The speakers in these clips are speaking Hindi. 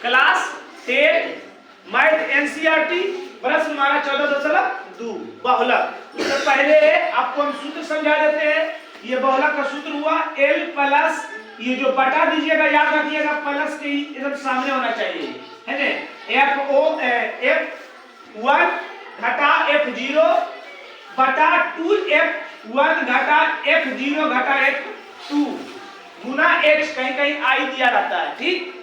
क्लास 10 मैथ एनसीईआरटी प्रश्न हमारा 14.2 बहुलक। उससे पहले आपको हम सूत्र समझा देते हैं। ये बहुलक का सूत्र हुआ L प्लस, ये जो बटा दीजिएगा याद रखिएगा प्लस के एकदम सामने होना चाहिए, है ना। F1 घटा F0 बटा 2F1 घटा F0 घटा F2 गुना X, कहीं कहीं आई दिया रहता है, ठीक।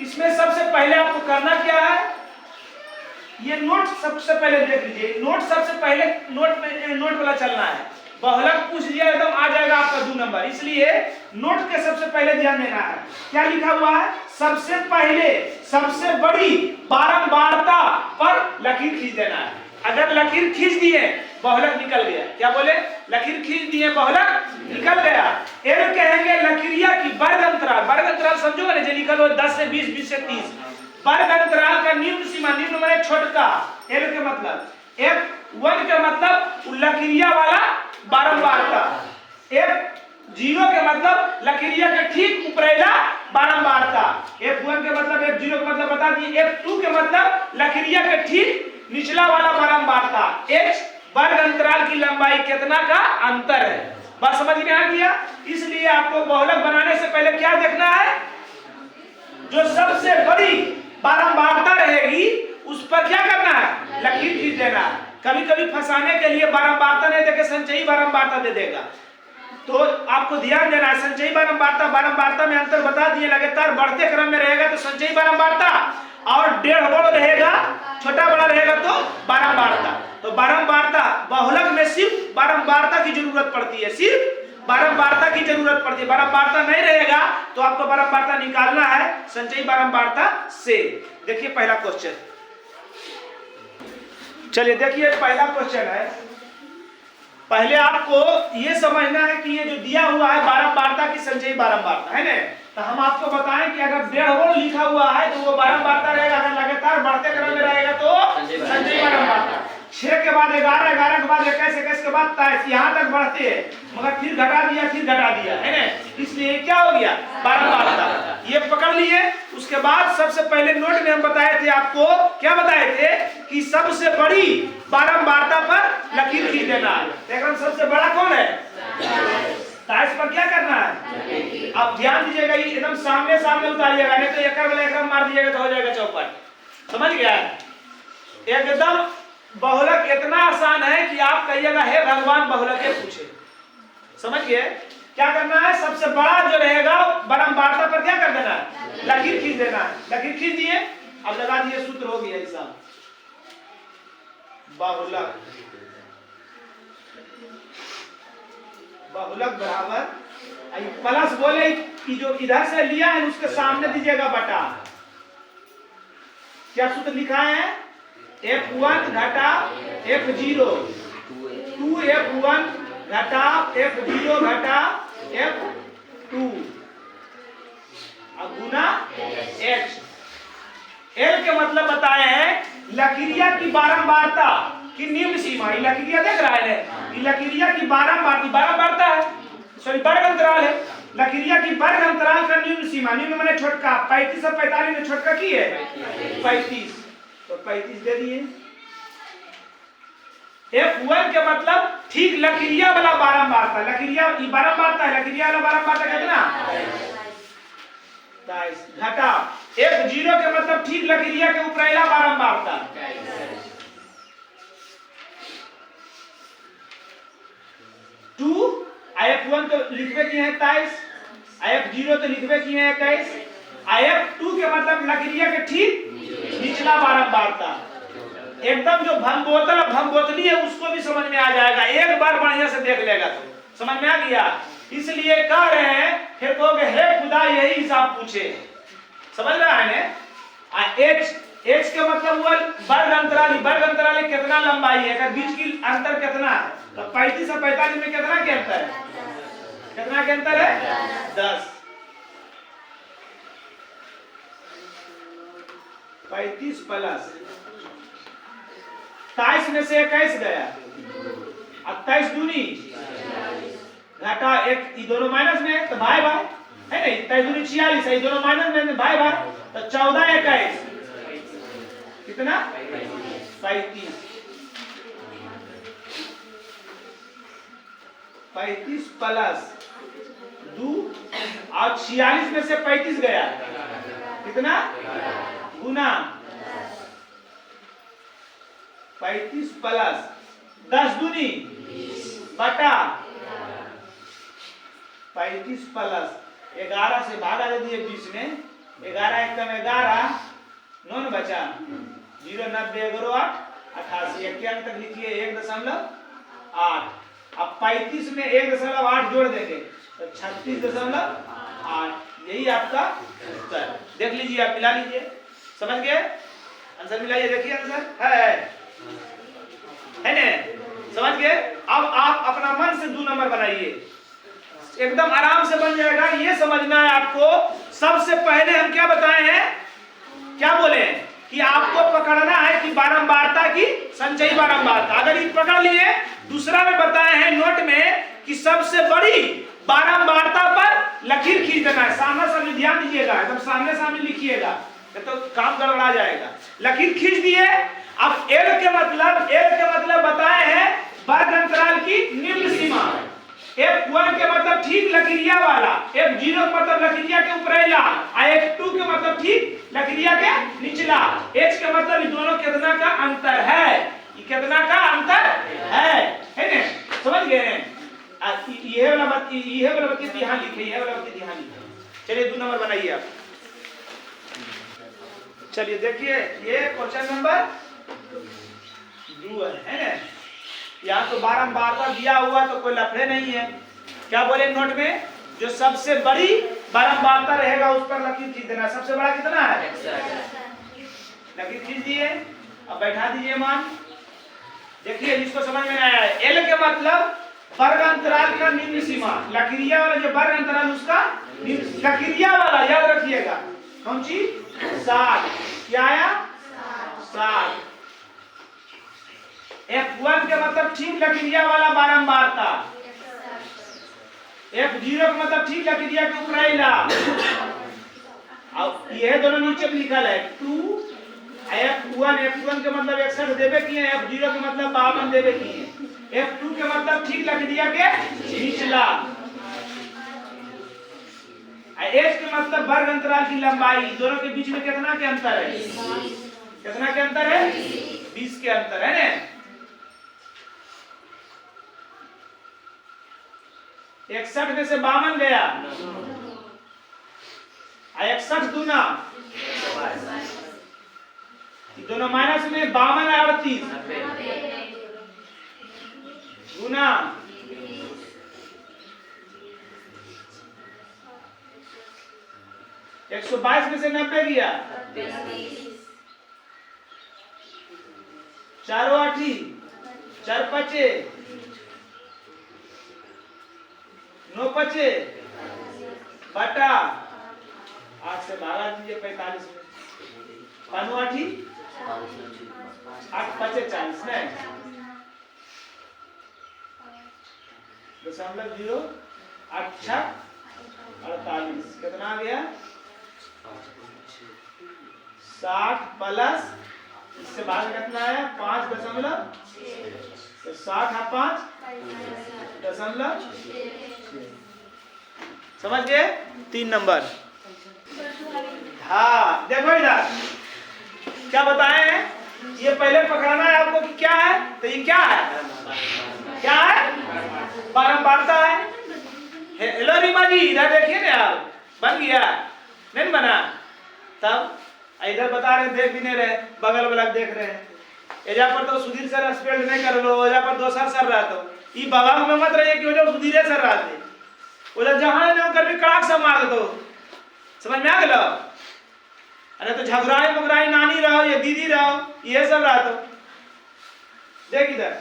इसमें सबसे पहले आपको करना क्या है, ये नोट सबसे पहले देख लीजिए। नोट सबसे पहले नोट वाला चलना है। बहुलक पूछ लिया एकदम आ जाएगा आपका 2 नंबर, इसलिए नोट के सबसे पहले ध्यान देना है। क्या लिखा हुआ है, सबसे पहले सबसे बड़ी बारंबारता पर लकीर खींच देना है। अगर लकीर खींच दिए बहुलक निकल गया। क्या बोले, लकीर खींच दिए बहुलक निकल गया। एल कहेंगे लकीरिया की वर्ग अंतराल। वर्ग अंतराल समझोगे ना, जो लिखल हो 10 से 20, 20 से 30। वर्ग अंतराल का निम्न सीमा, निम्न माने छोटका, एल के मतलब F1 का मतलब लकीरिया वाला बारंबारता, F0 के मतलब लकीरिया के ठीक ऊपरेला बारंबारता, F1 के मतलब F0 का मतलब बता दिए, F2 के मतलब लकीरिया के ठीक निचला वाला बारंबारता। X वर्ग अंतराल की लंबाई कितना का अंतर है। बात समझ में आ गया। इसलिए आपको बहुलक बनाने से पहले क्या देखना है, जो सबसे बड़ी बारंबारता रहेगी उस पर क्या करना है, लकीर खींच देना है। कभी कभी फंसाने के लिए बारंबारता नहीं देके संचयी बारंबारता दे देगा, तो आपको ध्यान देना है। संचयी बारंबारता में अंतर बता दिए। लगातार बढ़ते क्रम में रहेगा तो संचयी बारंबारता, और 1.5 बड़ा रहेगा, छोटा बड़ा रहेगा तो बारंबारता। तो बारंबारता बहुलक में सिर्फ बारंबारता की जरूरत पड़ती है, सिर्फ बारंबारता की जरूरत पड़ती है। बारंबारता नहीं रहेगा तो आपको बारंबारता निकालना है संचयी बारंबारता से। देखिए पहला क्वेश्चन, चलिए देखिए पहला क्वेश्चन है। पहले आपको ये समझना है कि ये जो दिया हुआ है बारंबारता की संचयी बारंबारता है ना, तो हम आपको बताएं कि अगर 1.5 लिखा हुआ है तो वो बारंबारता रहेगा, अगर लगातार बढ़ते क्रम में रहेगा तो संचयी बारंबारता। 6 के बाद 11, 11 के बाद 21, 21 के बाद 23, यहाँ तक बढ़ते हैं, मगर फिर घटा दिया है ना, इसलिए क्या हो गया बारंबारता। ये पकड़ लिए। उसके बाद सबसे पहले नोट में हम बताए थे आपको, क्या बताए थे कि सबसे बड़ी बारंबारता पर लकीर खींच देना है। देखो सबसे बड़ा कौन है, 23 पर क्या करना है। आप ध्यान दीजिएगा, ये एकदम सामने सामने उतारिएगा, नहीं तो एक मार दीजिएगा तो हो जाएगा चौपट। समझ गया, एकदम बहुलक इतना आसान है कि आप कहिएगा हे भगवान बहुलक पूछे। समझ गए, क्या करना है, सबसे बड़ा जो रहेगा बारंबारता पर क्या कर देना है, लकीर खींच देना है। लकीर खींच दिए, अब लगा दिए, सूत्र हो गया हिसाब। बहुलक बराबर प्लस, बोले कि जो इधर से लिया है उसके सामने दीजिएगा बटा। क्या सूत्र लिखा है, F1 घटा F0, 2F1 घटा F0 घटा F2 गुना X। L के मतलब बताए हैं लकीरिया की बारंबारता की निम्न सीमा। ये लकीरिया देख रहा है, ये लकीरिया की बारंबारता है, सॉरी वर्ग अंतराल है। लकीरिया की वर्ग अंतराल का निम्न सीमा, निम्न माने छोटका, 35 और 45 में छोटका की है 35, तो 35 दे दिए। F1 के मतलब ठीक लकीरिया वाला बारंबारता, लकीरिया ये बारंबारता है, लकीरिया वाला बारंबारता कितना 22 घटा F0 के मतलब ठीक लकीरिया के ऊपरेला बारंबारता 2। F1 तो लिखवे किए हैं 23, F0 तो लिखवे किए हैं 21, F2 के मतलब लकीरिया के ठीक निचला बारंबारता। एकदम जो भंगोतली है उसको भी समझ में आ जाएगा, एक बार बढ़िया से देख लेगा तो समझ में आ गया। इसलिए कह रहे हैं, फिर कहोगे हे खुदा यही हिसाब पूछे। समझ रहा है ना। H के मतलब हुआ वर्ग अंतराल कितना लंबाई है, अगर बीच की अंतर कितना है, तो 35 और 45 में कितना के अंतर है, कितना के अंतर है 10। 35 प्लस 27 में से 21 गया, 28 दूनी घटा 1, ये दोनों माइनस में तो भाई है नहीं, 23 दूनी 46 है, दोनों माइनस में भाई तो 14 21 कितना 35 35 प्लस 2 और 46 में से 35 गया कितना गुना 35 प्लस 10 दूनी बटा 35 प्लस 11 से भागा दे दिए 20 में 11 एकदम 11 9 न बचा 0 90 11 8 88 क्या तक लिखिए 1.8 अब 35 में 1.8 जोड़ देंगे तो 36.8 यही आपका उत्तर। देख लीजिए आप मिला लीजिए समझ गए आंसर मिलाइए देखिए आंसर है ना समझ गए। अब आप अपना मन से 2 नंबर बनाइए एकदम आराम से बन जाएगा। ये समझना है आपको सबसे पहले हम क्या बताए हैं क्या बोले कि आपको पकड़ना है कि बारंबारता की संचयी बारंबारता अगर ये पकड़ लिए। दूसरा में बताए हैं नोट में कि सबसे बड़ी बारंबारता पर लकीर खींच देना है। सामने सामने ध्यान दीजिएगा एकदम सामने सामने लिखिएगा तो काम गड़बड़ा जाएगा। लकीर खींच दिए। अब एल के मतलब बताए हैं वर्ग अंतराल की निम्न सीमा। F1 के मतलब ठीक लकीरिया वाला, F0 के मतलब लकीरिया के ऊपरेला, F2 के मतलब ठीक लकीरिया के निचला, H के मतलब इन दोनों कितना का अंतर है। ये कितना का अंतर है ना समझ गए। ये वाला बात ध्यान लिखिए ये वाला बात ध्यान लिखिए। चलिए 2 नंबर बनाइए आप। चलिए देखिए ये क्वेश्चन नंबर 2 है ना। यहाँ तो बारंबारता दिया हुआ तो कोई लफड़े नहीं है। क्या बोले नोट में जो सबसे बड़ी बारंबारता रहेगा उस पर लकीर खींच देना। सबसे बड़ा कितना है लकीर खींच दिए। अब बैठा दीजिए मान। देखिए जिसको समझ में आया है एल के मतलब वर्ग अंतराल का निम्न सीमा। लकीरिया वाला जो वर्ग अंतराल उसका लकीरिया वाला याद रखिएगा कौन चीज 60 क्या आया 60। F1 के मतलब ठीक लकीरिया वाला बारंबारता, F0 का मतलब ठीक लकीरिया के ऊपरेला। अब यह दोनों नीचे लिखल है 2 F1 के मतलब 61 देवे किए, F0 के मतलब 52 देवे किए, F2 के मतलब ठीक लकीरिया के निचला, H के मतलब वर्ग अंतराल की लंबाई। दोनों के बीच में कितना के अंतर है कितना के अंतर है 20 के अंतर है ना। 61 में से 52 गया 61 दूना दोनों माइनस में 52 38 गुना 122 में से 90 गया 4 8 4 5 9 5 बटा 8 से भागा दीजिए 45 में 5 8 8 5 40 नहीं 0.0 8 6 48 कितना आ गया 60 प्लस इससे भाग कितना आया 5.6 तो 60 और 5.6 समझ गए 3 नंबर। हाँ देखो इधर क्या बताए हैं ये पहले पकड़ना है आपको कि क्या है तो ये क्या है बारंबारता है। हेलो रीमा जी इधर देखिए ना आप बन गया नहीं बना तब इधर बता रहे देख भी नहीं रहे बगल वाला देख रहे हैं। एजा पर तो सुधीर सर स्पेल्ड नहीं कर लो एजा पर दोसर सर रहा तो ये बाबा में मत रहिए कि वो सुधीर सर रहते उधर जहां न कर भी कड़ाक से मार दो समझ में आ गया। अरे तो झगड़ाई मगराई नानी रहो या दीदी रहो ये सब रहा तो देख इधर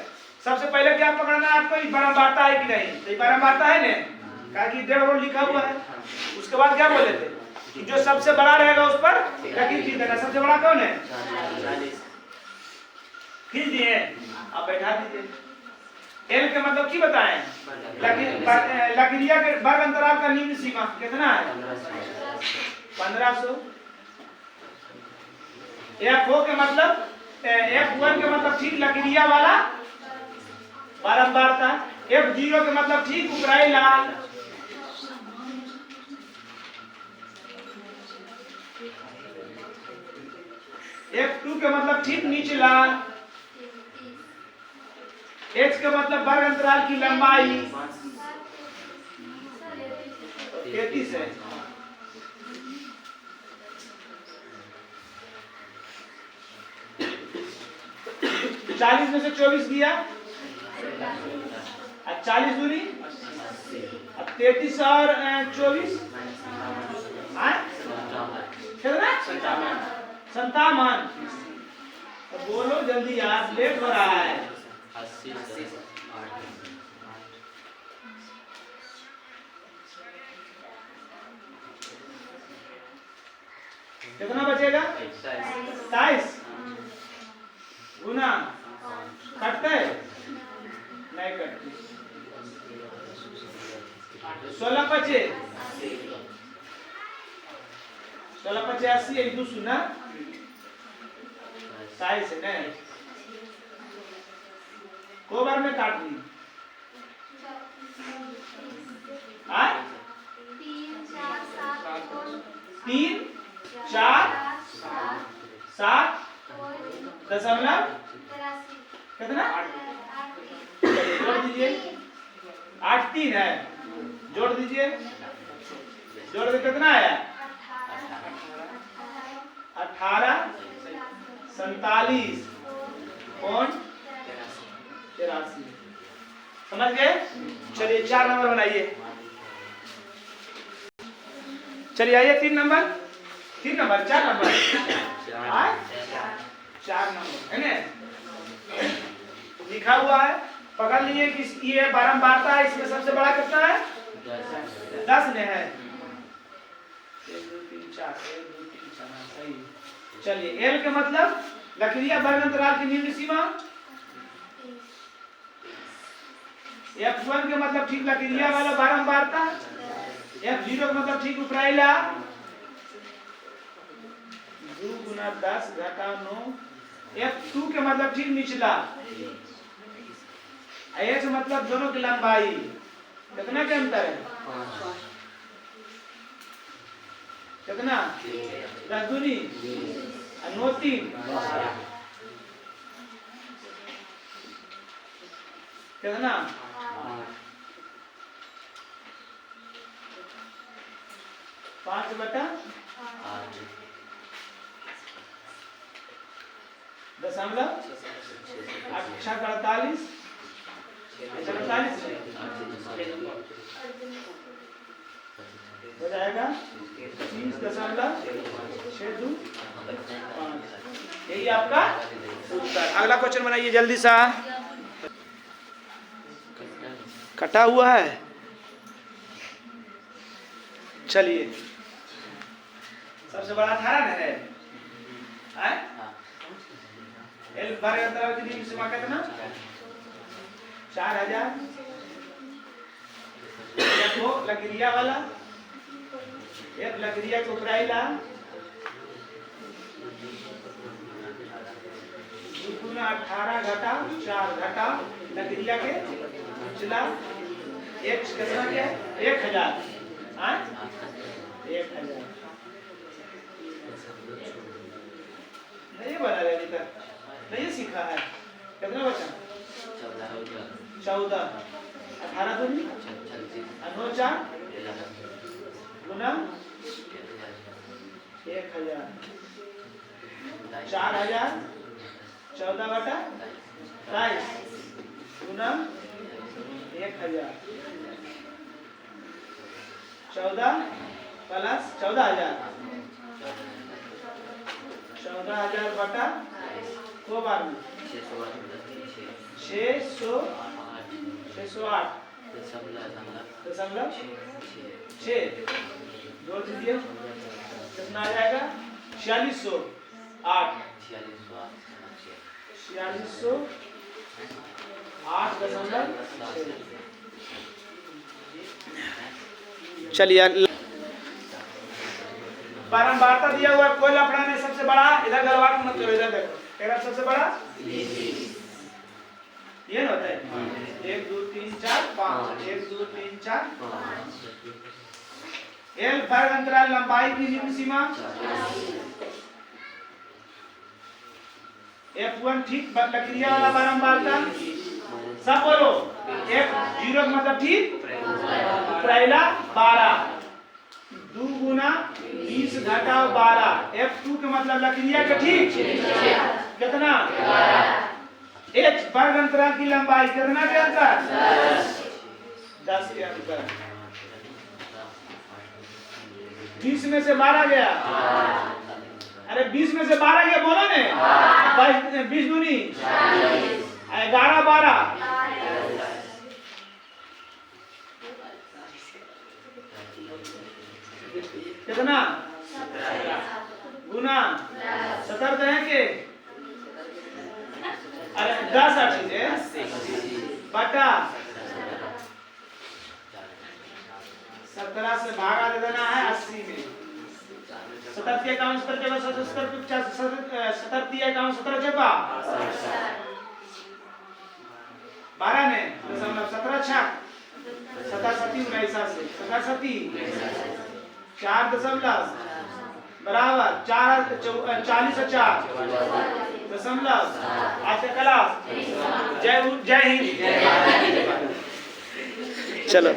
सबसे पहले क्या पकड़ना है आपको बारंबारता है कि नहीं तो बारंबारता है ना कहा कि 1.5 लिखा हुआ है। उसके बाद क्या बोले थे कि जो सबसे बड़ा रहेगा उस पर लकीर खींच देना। सबसे बड़ा कौन है 40 खींच दिए। अब बैठा दीजिए एल के मतलब की बताएं लकीरिया के वर्ग अंतराल का निम्न सीमा कितना है 1500 F0 के मतलब F1 के मतलब ठीक लकड़िया वाला बारंबारता, F0 के मतलब ठीक उपराइला, F2 के मतलब ठीक निचला, H का मतलब वर्ग अंतराल की लंबाई 33 है। चालीस में से 24 गया, अब 40 दूरी, अब 33 और 24 कितना? 57। बोलो जल्दी यार, लेट हो रहा है। कितना बचेगा? 27 गुना कटते नहीं कटती, 16 पचे 80 एक दो सुना 27 है नहीं को बार में काट दी 3 4 7 दशमलव कितना जोड़ दीजिए, 8 3 है, जोड़ दीजिए, जोड़ के कितना आया? 18 47 83। समझ गए? चलिए 4 नंबर बनाइए। चलिए आइए 3 नंबर 4 नंबर 4 नंबर है ना, लिखा हुआ है, पकड़ लिए कि ये बारंबारता है, इसमें सबसे बड़ा कितना है? 10 में है। 1 2 3 4 सही। चलिए L के मतलब लकीरिया वर्ग अंतराल की निम्न सीमा, F1 के मतलब ठीक लकीरिया वाला बारंबारता, F0 का मतलब ठीक उपराइला, 2 गुना 10 घटा 9, F2 के मतलब ठीक निचला, H मतलब दोनों की लंबाई, कितना के अंतर है? कितना? 10 दूनी 9 3 कितना? 5/8 दशमलव 48 हो जाएगा 30.62। यही आपका उत्तर। अगला क्वेश्चन बनाइए जल्दी सा। कटा हुआ है, चलिए सबसे बड़ा 18 है, L वर्ग अंतराल की निम्न सीमा कितना? 4000। देखो लकीरिया वाला, एक लकीरिया को उपराइला, 2 गुना 18 घटा 4 घटा लकीरिया के निचला, H कितना क्या है? 1000 1000 नहीं बना रहे अभी तक, नहीं सीखा है। कितना बचा? 14 18 दूनी 9 4 गुना 1000 4000 14/22 गुना 1000 14 प्लस 14000 बटा को बार में 608 दशमलव 6 जोड़ दीजिए, कितना आ जाएगा? 4608 4608.6। चलिए बारंबारता दिया हुआ है, कोई लफड़ा नहीं। सबसे बड़ा इधर गलवाट मत करो, इधर देखो तेरा सबसे बड़ा ये ना होता है 1 2 3 4 5 1 2 3 4 एल वर्ग अंतराल लंबाई की निम्न सीमा F1 ठीक लकीरिया वाला बारंबारता सब बोलो। F0 का मतलब ठीक पहला 12 2 गुना 20 घटाओ 12। F2 का मतलब लकीरिया का ठीक कितना H वर्ग अंतराल की लंबाई कितना के अंतर 10 के अंतर। 20 में से 12 गया, अरे 20 में से 12 गया बोलो ने 20 दूनी 11 12 कितना गुना 17 है के अरे 10 बटा 17 से भागा दे देना है 80 में। 70 के एकाउंट 70 के 70 दिया एकाउंट 17 जपा 12 में दशमलव 17 छक 77 19 से 77 4 दशमलव बराबर 40 और 4 दशमलव। आज का क्लास जय हिंद। चलो।